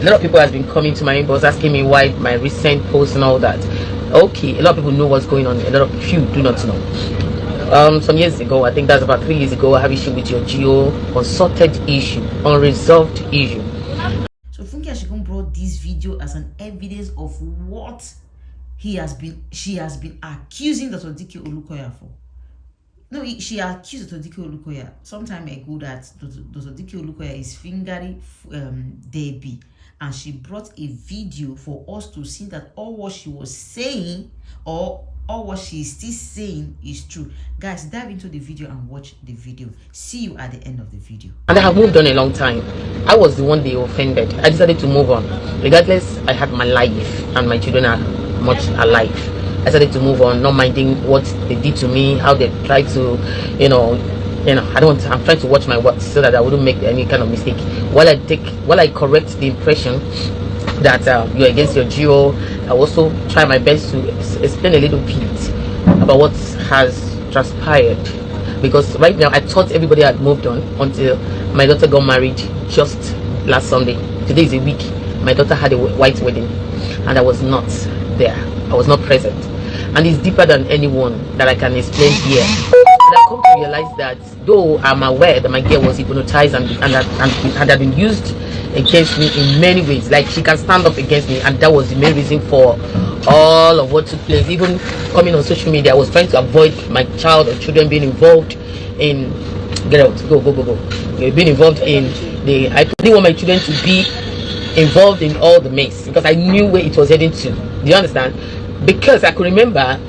A lot of people has been coming to my inbox asking me why my recent posts and all that. Okay, a lot of people know what's going on. A lot of few do not know. Some years ago, I think that's about 3 years ago, I have issue with your geo, unsorted issue, unresolved issue. So Funke Ashkun brought this video as an evidence of what she has been accusing Dr. Dike Olukoya for. No, she accused Dr. Dike Olukoya some time ago that Dr. Dike Olukoya is fingering Debbie, and she brought a video for us to see that all what she was saying or all what she is still saying is true. Guys, dive into the video and watch the video. See you at the end of the video. And I have moved on a long time. I was the one they offended. I decided to move on. Regardless, I had my life and my children are much alive. I decided to move on, not minding what they did to me, how they tried to, I'm trying to watch my words so that I wouldn't make any kind of mistake. While I correct the impression that you're against your geo, I also try my best to explain a little bit about what has transpired. Because right now, I thought everybody had moved on until my daughter got married just last Sunday. Today is a week. My daughter had a white wedding, and I was not there. I was not present. And it's deeper than anyone that I can explain here. And I come to realize that though I'm aware that my girl was hypnotized and had been used against me in many ways, like she can stand up against me, and that was the main reason for all of what took place. Even coming on social media, I was trying to avoid my child or children being involved in being involved in I didn't want my children to be involved in all the mess because I knew where it was heading to. Do you understand? Because I could remember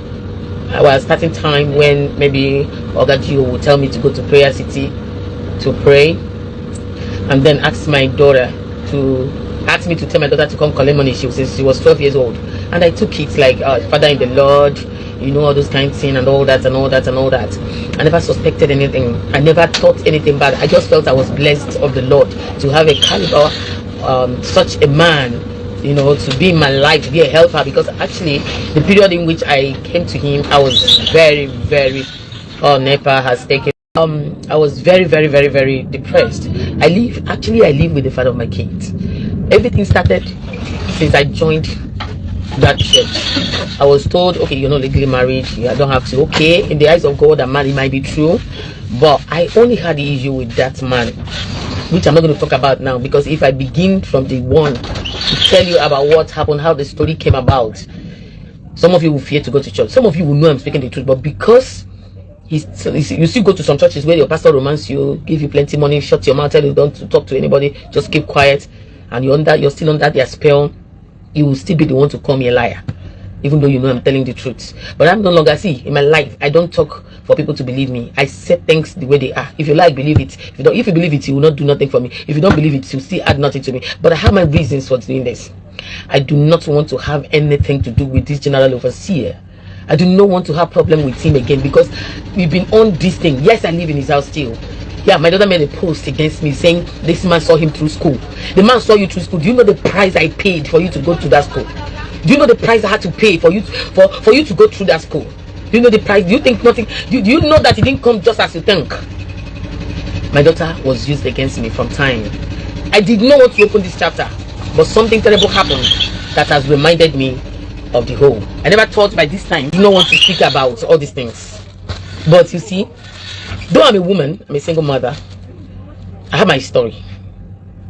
I was starting time when maybe Ogagio would tell me to go to Prayer City to pray, and then ask me to tell my daughter to come collect money. She was 12 years old, and I took it like Father in the Lord, all those kind of things and all that. I never suspected anything. I never thought anything bad. I just felt I was blessed of the Lord to have a caliber, such a man, to be in my life, to be a helper. Because actually, the period in which I came to him, I was very, very. NEPA has taken. I was very, very, very, very depressed. I live with the father of my kids. Everything started since I joined that church. I was told, okay, you're not legally married, I don't have to. Okay, in the eyes of God, that man, it might be true, but I only had the issue with that man, which I'm not going to talk about now, because if I begin from the one to tell you about what happened, how the story came about, some of you will fear to go to church. Some of you will know I'm speaking the truth, but because you still go to some churches where your pastor romance you, give you plenty money, shut your mouth, tell you don't talk to anybody, just keep quiet, and you're still under their spell, you will still be the one to call me a liar, even though you know I'm telling the truth. But I'm no longer, in my life, I don't talk for people to believe me. I say things the way they are. If you like, believe it. If you believe it, you will not do nothing for me. If you don't believe it, you will still add nothing to me. But I have my reasons for doing this. I do not want to have anything to do with this general overseer. I do not want to have problem with him again, because we've been on this thing. Yes, I live in his house still. Yeah, my daughter made a post against me saying this man saw him through school. The man saw you through school. Do you know the price I paid for you to go to that school? Do you know the price I had to pay for you to go through that school? Do you know the price? Do you think nothing? Do you know that it didn't come just as you think? My daughter was used against me from time. I did not want to open this chapter, but something terrible happened that has reminded me of the whole. I never thought by this time I did not want to speak about all these things. But you see, though I'm a woman, I'm a single mother, I have my story.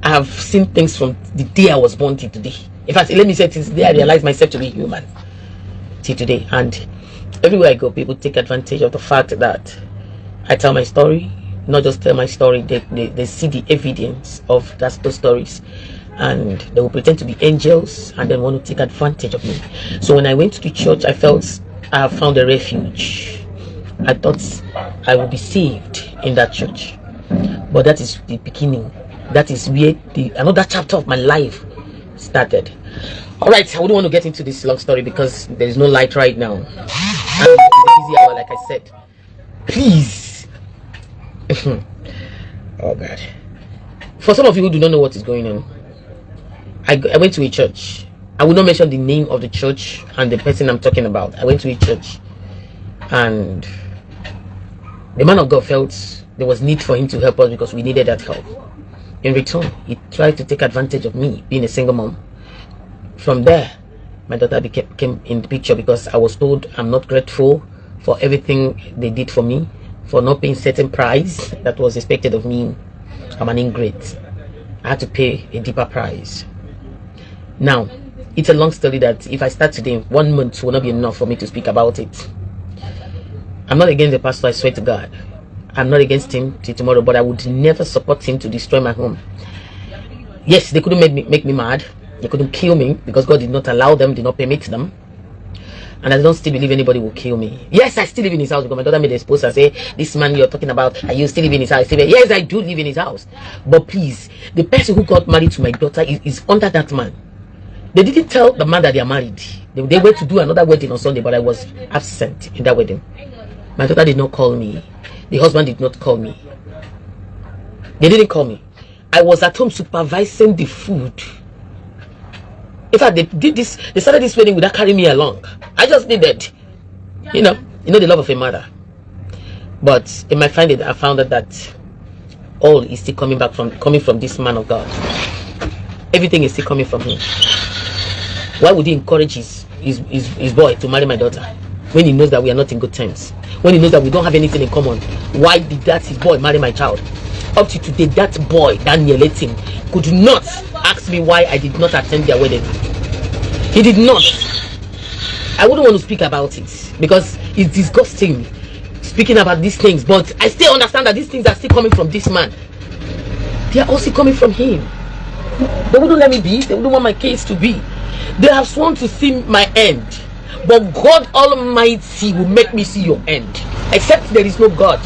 I have seen things from the day I was born till today. In fact, let me say since the day I realized myself to be human till today. And everywhere I go, people take advantage of the fact that I tell my story. Not just tell my story, they see the evidence of those stories, and they will pretend to be angels and then want to take advantage of me. So when I went to the church, I felt I have found a refuge. I thought I would be saved in that church, but that is the beginning. That is where another chapter of my life started. All right, I wouldn't want to get into this long story because there is no light right now, and it's a busy hour, like I said. Please. Oh God. For some of you who do not know what is going on, I went to a church. I will not mention the name of the church and the person I'm talking about. I went to a church, and the man of God felt there was need for him to help us because we needed that help. In return, he tried to take advantage of me being a single mom. From there, my daughter came in the picture because I was told I'm not grateful for everything they did for me, for not paying certain price that was expected of me. I'm an ingrate. I had to pay a deeper price. Now, it's a long story that if I start today, 1 month will not be enough for me to speak about it. I'm not against the pastor, I swear to God. I'm not against him till tomorrow, but I would never support him to destroy my home. Yes, they couldn't make me mad. They couldn't kill me because God did not allow them, did not permit them. And I don't still believe anybody will kill me. Yes, I still live in his house because my daughter made a post and say, this man you're talking about, are you still live in his house? Yes, I do live in his house. But please, the person who got married to my daughter is under that man. They didn't tell the man that they are married. They went to do another wedding on Sunday, but I was absent in that wedding. My daughter did not call me. The husband did not call me. They didn't call me. I was at home supervising the food. In fact, they started this wedding without carrying me along. I just needed, you know the love of a mother. But in my finding, I found out that all is still coming from this man of God. Everything is still coming from him. Why would he encourage his boy to marry my daughter when he knows that we are not in good terms? When he knows that we don't have anything in common? Why did his boy marry my child? Up to today, that boy, Daniel Etim, could not ask me why I did not attend their wedding. He did not. I wouldn't want to speak about it because it's disgusting speaking about these things, but I still understand that these things are still coming from this man. They are also coming from him. They wouldn't let me be. They wouldn't want my case to be. They have sworn to see my end, but God Almighty will make me see your end, except there is no God.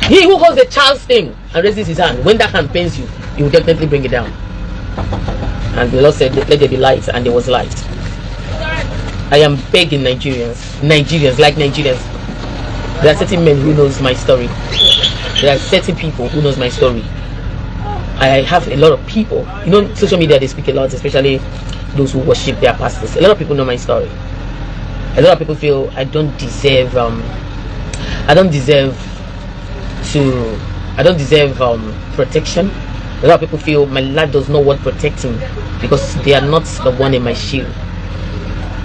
He who holds the child's thing and raises his hand, when that hand pains you, he will definitely bring it down. And the Lord said, let there be light, and there was light. I am begging Nigerians like Nigerians. There are certain men who knows my story. There are certain people who knows my story. I have a lot of people, social media, they speak a lot, especially those who worship their pastors. A lot of people know my story. A lot of people feel I don't deserve protection. A lot of people feel my life does not want protecting because they are not the one in my shoe.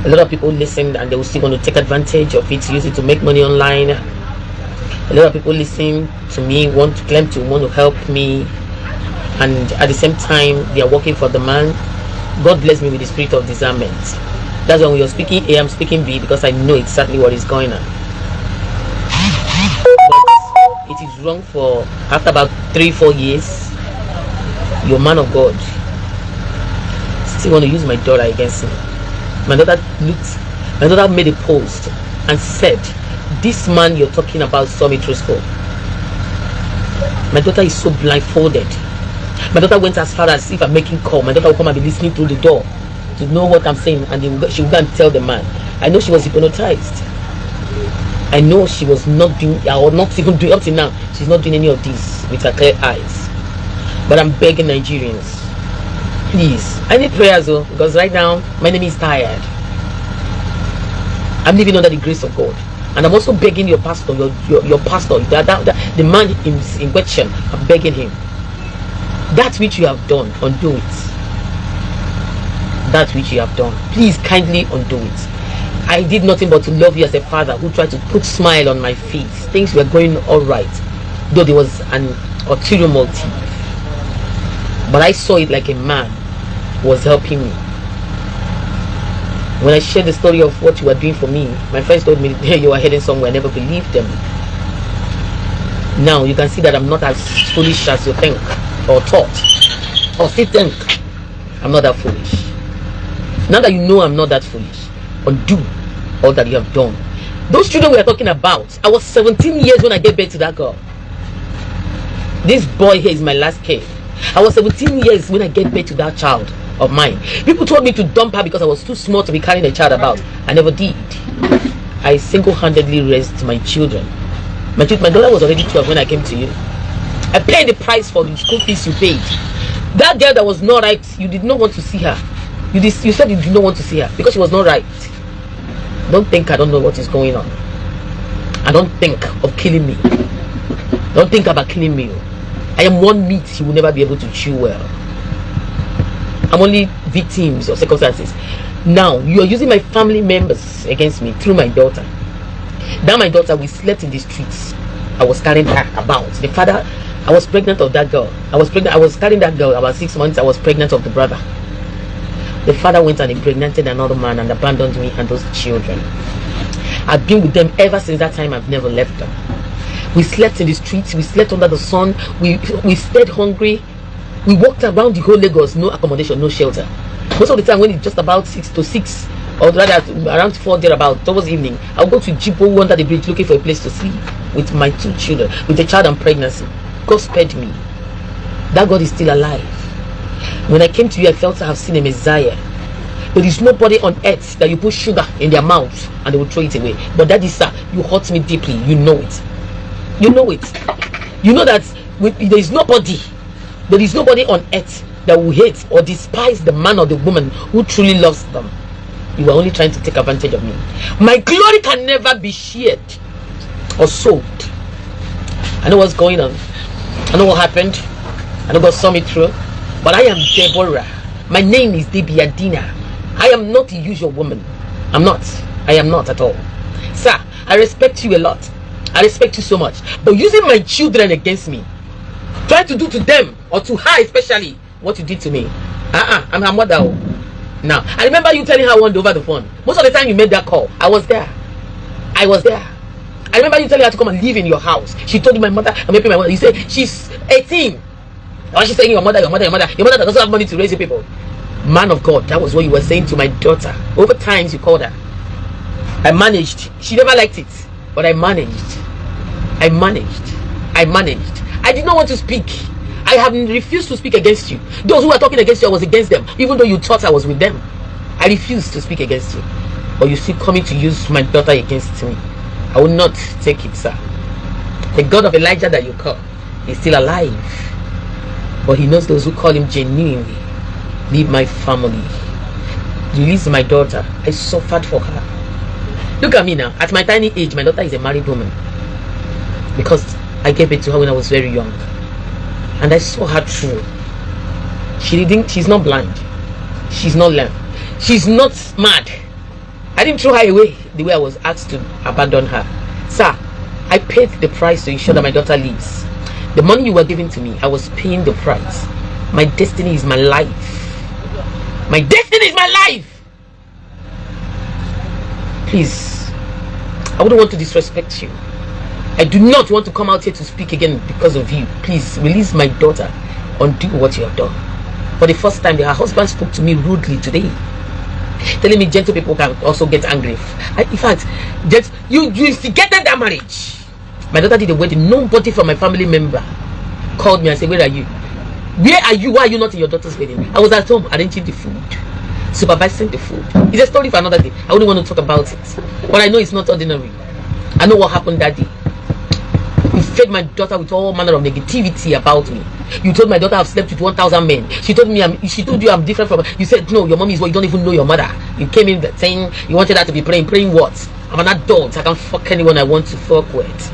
A lot of people listen and they will still want to take advantage of it, use it to make money online. A lot of people listen to me, want to help me, and at the same time they are working for the man. God bless me with the spirit of discernment. That's when you're speaking A, I'm speaking B, because I know exactly what is going on. But it is wrong for, after about 3-4 years, your man of God still want to use my daughter against me. My daughter made a post and said, this man you're talking about saw me through school. My daughter is so blindfolded. My daughter went as far as if I'm making call, my daughter will come and be listening through the door to know what I'm saying, and she will go and tell the man. I know she was hypnotized. I know she was not doing, or not even doing, up to now, she's not doing any of this with her clear eyes. But I'm begging Nigerians, please, I need prayers though, because right now my enemy is tired. I'm living under the grace of God, and I'm also begging your pastor, your pastor, the man in question. I'm begging him, that which you have done, undo it. That which you have done, please kindly undo it. I did nothing but to love you as a father who tried to put smile on my face. Things were going all right, though there was an ulterior motive. But I saw it like a man was helping me. When I shared the story of what you were doing for me, my friends told me, hey, you are heading somewhere. I never believed them. Now you can see that I'm not as foolish as you think or thought or still think. I'm not that foolish. Now that you know I'm not that foolish, undo all that you have done. Those children we are talking about, I was 17 years when I gave birth to that girl. This boy here is my last kid. I was 17 years when I gave birth to that child of mine. People told me to dump her because I was too small to be carrying a child about. I never did. I single-handedly raised my children. My daughter was already 12 when I came to you. I paid the price for the school fees you paid. That girl that was not right, you did not want to see her. You said you did not want to see her because she was not right. Don't think I don't know what is going on. I don't think of killing me. Don't think about killing me. I am one meat he will never be able to chew well. I'm only victims of circumstances. Now you are using my family members against me through my daughter. Now my daughter, we slept in the streets. I was carrying her about. The father, I was pregnant of that girl. I was carrying that girl about 6 months. I was pregnant of the brother. The father went and impregnated another man and abandoned me and those children. I've been with them ever since that time. I've never left them. We slept in the streets. We slept under the sun. We stayed hungry. We walked around the whole Lagos. No accommodation, no shelter. Most of the time when it's just about 6 to 6, or rather around 4 thereabout, towards evening, I'll go to Jibo under the bridge looking for a place to sleep with my 2 children, with the child and pregnancy. God spared me. That God is still alive. When I came to you, I felt I have seen a Messiah. There is nobody on earth that you put sugar in their mouth and they will throw it away. But that is, sir, you hurt me deeply. You know it. You know it. You know that there is nobody on earth that will hate or despise the man or the woman who truly loves them. You are only trying to take advantage of me. My glory can never be shared or sold. I know what's going on. I know what happened. I know God saw me through. But I am Deborah. My name is Debiadina. I am not the usual woman. I'm not. I am not at all. Sir, I respect you a lot. I respect you so much. But using my children against me, trying to do to them, or to her especially, what you did to me. I'm her mother. Now, I remember you telling her one day over the phone. Most of the time you made that call, I was there. I was there. I remember you telling her to come and live in your house. She told my mother, and maybe my mother, you said she's 18. Or she's saying your mother that doesn't have money to raise you people. Man of God, that was what you were saying to my daughter. Over times you called her. I managed. She never liked it, but I managed. I did not want to speak. I have refused to speak against you. Those who were talking against you, I was against them. Even though you thought I was with them, I refused to speak against you. But you still coming to use my daughter against me. I will not take it, sir. The God of Elijah that you call is still alive. But he knows those who call him genuinely. Leave my family. Release my daughter. I suffered for her. Look at me now. At my tiny age, my daughter is a married woman. Because I gave it to her when I was very young. And I saw her through. She's not blind. She's not lame. She's not mad. I didn't throw her away the way I was asked to abandon her. Sir, I paid the price to ensure that my daughter lives. The money you were giving to me, I was paying the price. My destiny is my life. My destiny is my life. Please, I wouldn't want to disrespect you. I do not want to come out here to speak again because of you. Please, release my daughter. Undo what you have done. For the first time, her husband spoke to me rudely today, telling me gentle people can also get angry. In fact, you instigated that marriage. My daughter did a wedding. Nobody from my family member called me and said, where are you? Where are you? Why are you not in your daughter's wedding? I was at home arranging the food, supervising the food. It's a story for another day. I wouldn't want to talk about it. But I know it's not ordinary. I know what happened that day. You fed my daughter with all manner of negativity about me. You told my daughter I've slept with 1,000 men. She told you I'm different from her. You said no, your mommy is what, you don't even know your mother. You came in saying you wanted her to be praying. Praying what? I'm an adult. I can fuck anyone I want to fuck with.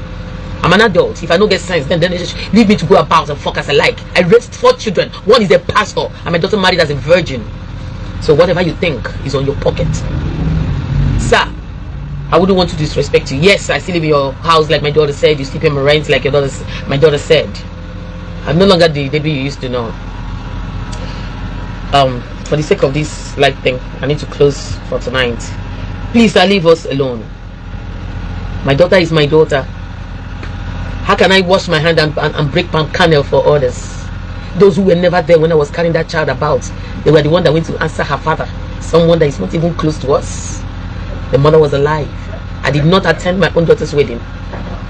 I'm an adult. If I don't get sense, then they just leave me to go about and fuck as I like. I raised 4 children. One is a pastor, and my daughter married as a virgin. So whatever you think is on your pocket. Sir, I wouldn't want to disrespect you. Yes, I still live in your house like my daughter said. You sleep in my rent like my daughter said. I'm no longer the baby you used to know. For the sake of this life thing, I need to close for tonight. Please, leave us alone. My daughter is my daughter. How can I wash my hand and break palm kernel for others? Those who were never there when I was carrying that child about, they were the one that went to answer her father. Someone that is not even close to us. The mother was alive. I did not attend my own daughter's wedding.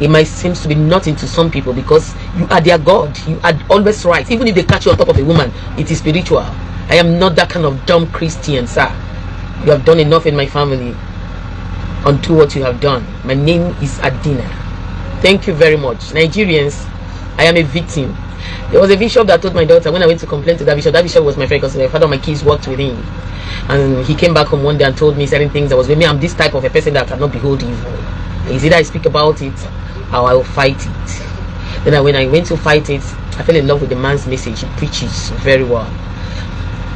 It might seem to be nothing to some people because you are their God. You are always right. Even if they catch you on top of a woman, it is spiritual. I am not that kind of dumb Christian, sir. You have done enough in my family. Undo what you have done. My name is Adina. Thank you very much. Nigerians, I am a victim. There was a bishop that told my daughter when I went to complain to that bishop was my friend because the father of my kids worked with him. And he came back home one day and told me certain things that was with me. I'm this type of a person that cannot behold evil. It's either I speak about it or I will fight it. Then when I went to fight it, I fell in love with the man's message. He preaches very well.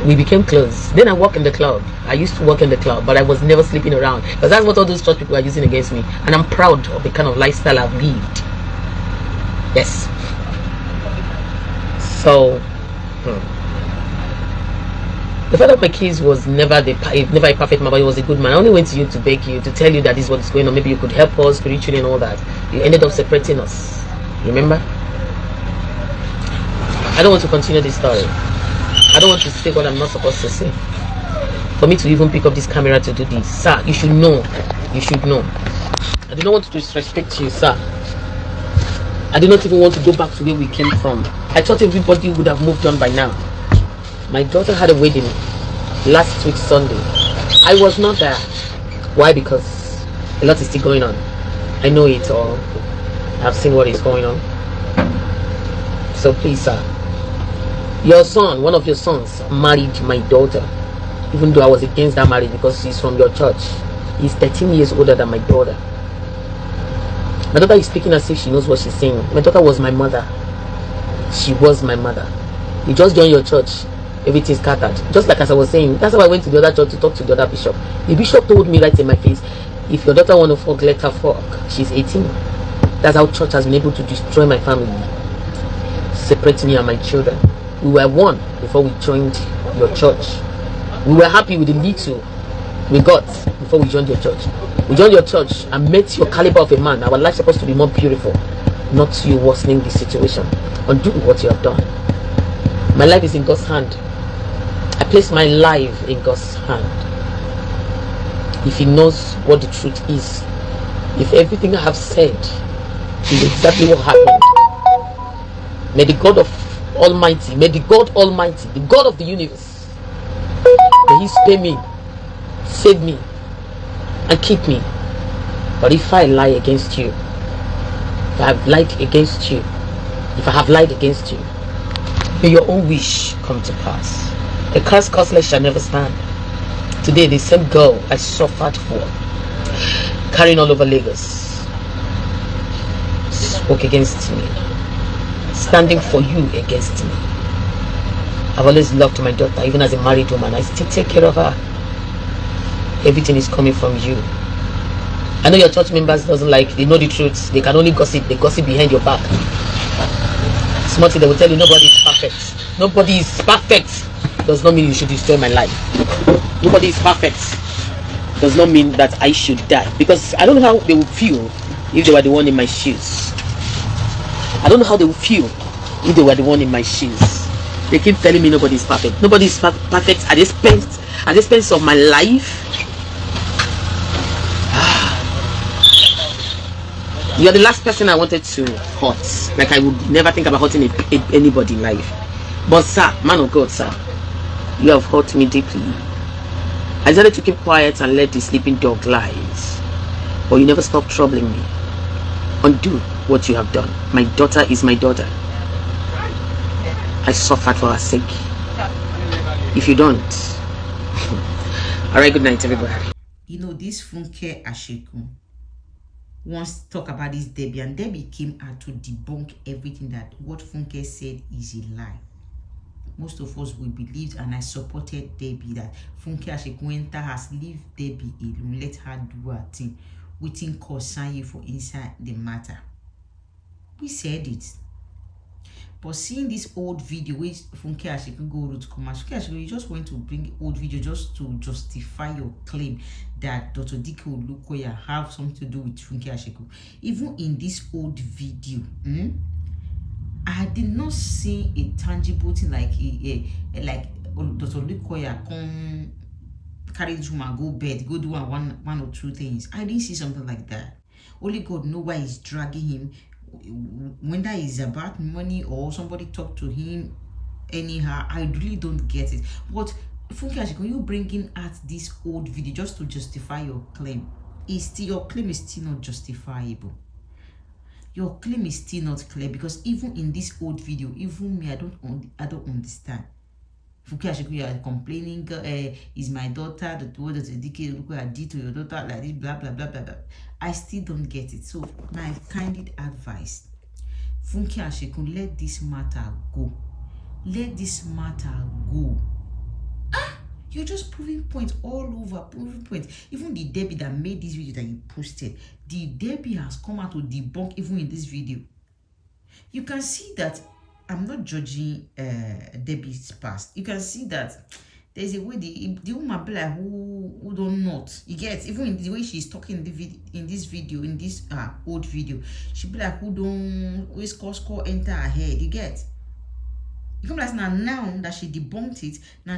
We became close. Then I work in the club. I used to work in the club, but I was never sleeping around, because that's what all those church people are using against me. And I'm proud of the kind of lifestyle I've lived. Yes. So the father of my kids was never a perfect man, but he was a good man. I only went to you to beg you, to tell you that this is what is going on. Maybe you could help us spiritually and all that. You ended up separating us. Remember? I don't want to continue this story. I don't want to say what I'm not supposed to say. For me to even pick up this camera to do this, sir, you should know. You should know. I do not want to disrespect you, sir. I do not even want to go back to where we came from. I thought everybody would have moved on by now. My daughter had a wedding last week Sunday. I was not there. Why? Because a lot is still going on. I know it all. I've seen what is going on. So please, sir, your son, one of your sons, married my daughter, even though I was against that marriage because he's from your church. He's 13 years older than my daughter. My daughter is speaking as if she knows what she's saying. My daughter was my mother. She was my mother. You just joined your church, everything's scattered. Just like as I was saying, that's why I went to the other church to talk to the other bishop. The bishop told me right in my face, if your daughter want to fuck, let her fuck. She's 18. That's how church has been able to destroy my family, separate me and my children. We were one before we joined your church. We were happy with the little we got before we joined your church. We joined your church and met your caliber of a man. Our life supposed to be more beautiful, not you worsening the situation. Undo what you have done. My life is in God's hand. I place my life in God's hand. If He knows what the truth is, if everything I have said is exactly what happened, may the God of Almighty, may the God Almighty, the God of the universe, may He spare me, save me, and keep me. But if I lie against you, if I have lied against you, if I have lied against you, may your own wish come to pass. A curse causeless shall never stand. Today, the same girl I suffered for, carrying all over Lagos, spoke against me, standing for you against me. I've always loved my daughter, even as a married woman. I still take care of her. Everything is coming from you. I know your church members doesn't like, they know the truth. They can only gossip. They gossip behind your back. Smarty, they will tell you nobody is perfect. Nobody is perfect. Does not mean you should destroy my life. Nobody is perfect. Does not mean that I should die. Because I don't know how they would feel if they were the one in my shoes. I don't know how they would feel if they were the one in my shoes. They keep telling me nobody is perfect. Nobody is perfect at the expense of my life. You're the last person I wanted to hurt. Like I would never think about hurting anybody in life. But sir, man of God, sir, you have hurt me deeply. I decided to keep quiet and let the sleeping dog lie. But you never stopped troubling me. Undo what you have done. My daughter is my daughter. I suffered for her sake. If you don't. Alright, good night everybody. You know, this Funke Ashkun wants to talk about this Debbie, and Debbie came out to debunk everything that what Funke said is a lie. Most of us will believe, and I supported Debbie, that Funke Ashkun has leave Debbie alone, let her do her thing. We think concern you for inside the matter. We said it. But seeing this old video which Funke Ashkun go to commercial, Funke Ashkun, you just went to bring old video just to justify your claim that Dr. Dike Olukoya have something to do with Funke Ashkun. Even in this old video, I did not see a tangible thing like Dr. Olukoya come carry this woman, go bed, go do one or two things. I didn't see something like that. Only God know why he's dragging him. When that is about money or somebody talk to him anyhow, I really don't get it. But Funke Ashkun, you bringing out this old video just to justify your claim, your claim is still not justifiable. Your claim is still not clear, because even in this old video, even me, I don't understand. Funke Ashkun, you are complaining, is my daughter, what does the DK did to your daughter, like this, blah blah blah blah blah. I still don't get it. So my candid advice, Funke Ashkun, let this matter go. Let this matter go. You're just proving points all over, proving points. Even the Debbie that made this video that you posted, the Debbie has come out to debunk even in this video. You can see that I'm not judging Debbie's past. You can see that there's a way the woman be like who don't not. You get, even in the way she's talking in this video, in this old video, she be like who don't always score enter her head. You get. It comes like now that she debunked it, now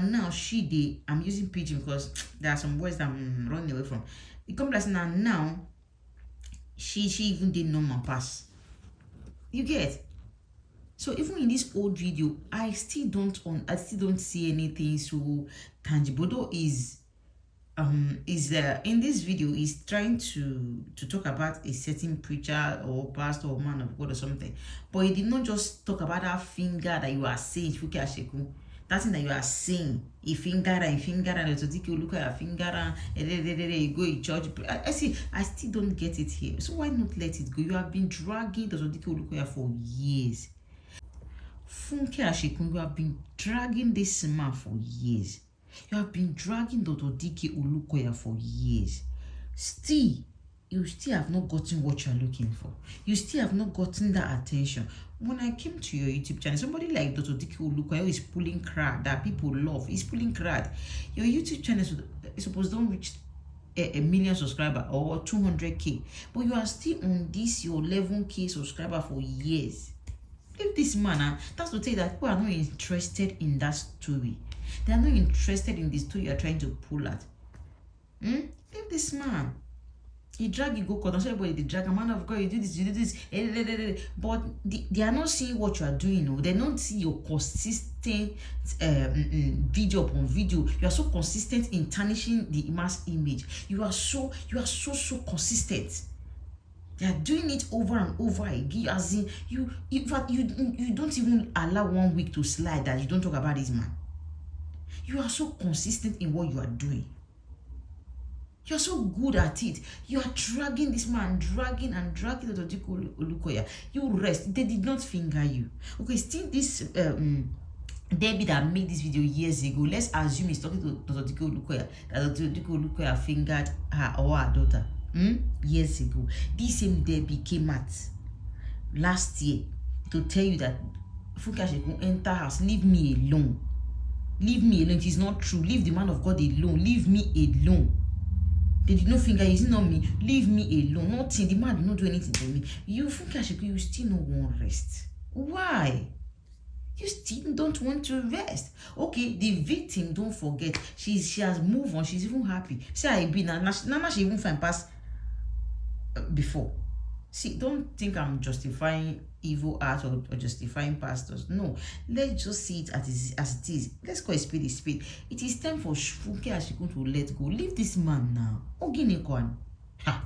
I'm using pidgin because there are some words that I'm running away from. It comes like now she even didn't know my past. You get. So even in this old video, I still don't see anything so tangible. Though in this video is trying to talk about a certain preacher or pastor or man of God or something, but he did not just talk about that finger that you are saying, Funke Ashkun, that thing that you are saying, a finger and you look at a finger and you go in church. I still don't get it here. So why not let it go? You have been dragging the Olukoya for years. Funke Ashkun, you have been dragging this man for years. You have been dragging Dr. Dike Olukoya for years. You still have not gotten what you are looking for. You still have not gotten that attention. When I came to your YouTube channel, somebody like Dr. Dike Olukoya is pulling crowd that people love. He's pulling crowd. Your YouTube channel is supposed to reach a million subscriber or 200k, but you are still on this your 11k subscriber for years. If this man, that's to tell you that people are not interested in that story. They are not interested in the story you are trying to pull at. Leave this man. He drag you go court. Everybody they drag a man of God. You do this. But they are not seeing what you are doing. No, they don't see your consistent video upon video. You are so consistent in tarnishing the mass image. You are so consistent. They are doing it over and over again. As in, you don't even allow 1 week to slide that you don't talk about this man. You are so consistent in what you are doing. You are so good at it. You are dragging this man, dragging Dr. Dike Olukoya. You rest. They did not finger you. Okay, still this Debbie that made this video years ago. Let's assume he's talking to Dr. Dike Olukoya. That Dr. Dike Olukoya fingered her or her daughter. Years ago. This same Debbie came out last year to tell you that Funke Ashkun enter house. Leave me alone. Leave me alone. It is not true. Leave the man of God alone. Leave me alone. They did not finger you. It's not me. Leave me alone. Nothing. The man did not do anything to me. You, Funke Ashkun, you still no want rest. Why? You still don't want to rest. Okay, the victim, don't forget, she has moved on. She's even happy. See how it be now. Now she even find past before. See, don't think I'm justifying evil art or justifying pastors. No, let's just see it as it is. Let's call a spade a spade. It is time for Funke Ashkun to let go. Leave this man now. Oginekwan. Ha.